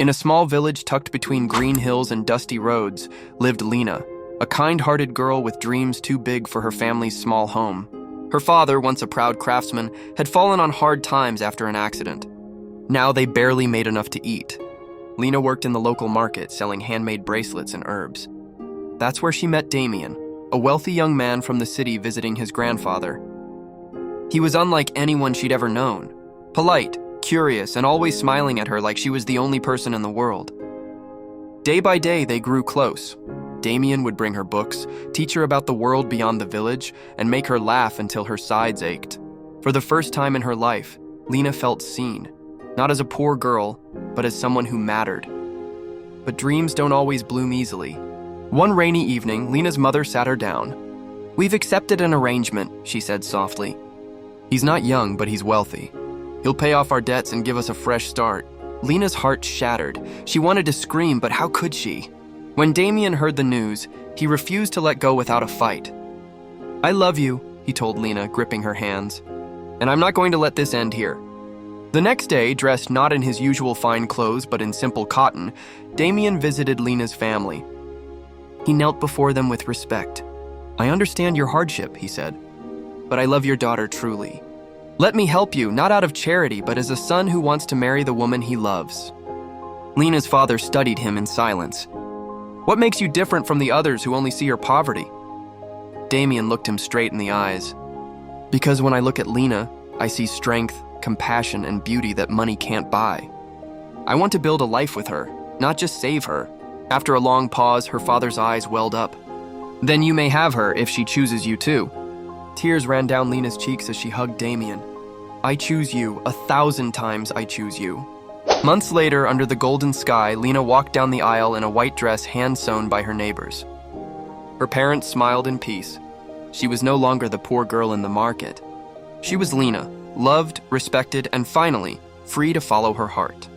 In a small village tucked between green hills and dusty roads lived Lena, a kind-hearted girl with dreams too big for her family's small home. Her father, once a proud craftsman, had fallen on hard times after an accident. Now they barely made enough to eat. Lena worked in the local market selling handmade bracelets and herbs. That's where she met Damien, a wealthy young man from the city visiting his grandfather. He was unlike anyone she'd ever known. Polite, curious, and always smiling at her like she was the only person in the world. Day by day, they grew close. Damien would bring her books, teach her about the world beyond the village, and make her laugh until her sides ached. For the first time in her life, Lena felt seen, not as a poor girl, but as someone who mattered. But dreams don't always bloom easily. One rainy evening, Lena's mother sat her down. "We've accepted an arrangement," she said softly. "He's not young, but he's wealthy. He'll pay off our debts and give us a fresh start." Lena's heart shattered. She wanted to scream, but how could she? When Damien heard the news, he refused to let go without a fight. "I love you," he told Lena, gripping her hands. "And I'm not going to let this end here." The next day, dressed not in his usual fine clothes but in simple cotton, Damien visited Lena's family. He knelt before them with respect. "I understand your hardship," he said, "but I love your daughter truly. Let me help you, not out of charity, but as a son who wants to marry the woman he loves." Lena's father studied him in silence. "What makes you different from the others who only see your poverty?" Damien looked him straight in the eyes. "Because when I look at Lena, I see strength, compassion, and beauty that money can't buy. I want to build a life with her, not just save her." After a long pause, her father's eyes welled up. "Then you may have her if she chooses you too." Tears ran down Lena's cheeks as she hugged Damien. "I choose you, 1,000 times I choose you." Months later, under the golden sky, Lena walked down the aisle in a white dress hand-sewn by her neighbors. Her parents smiled in peace. She was no longer the poor girl in the market. She was Lena, loved, respected, and finally, free to follow her heart.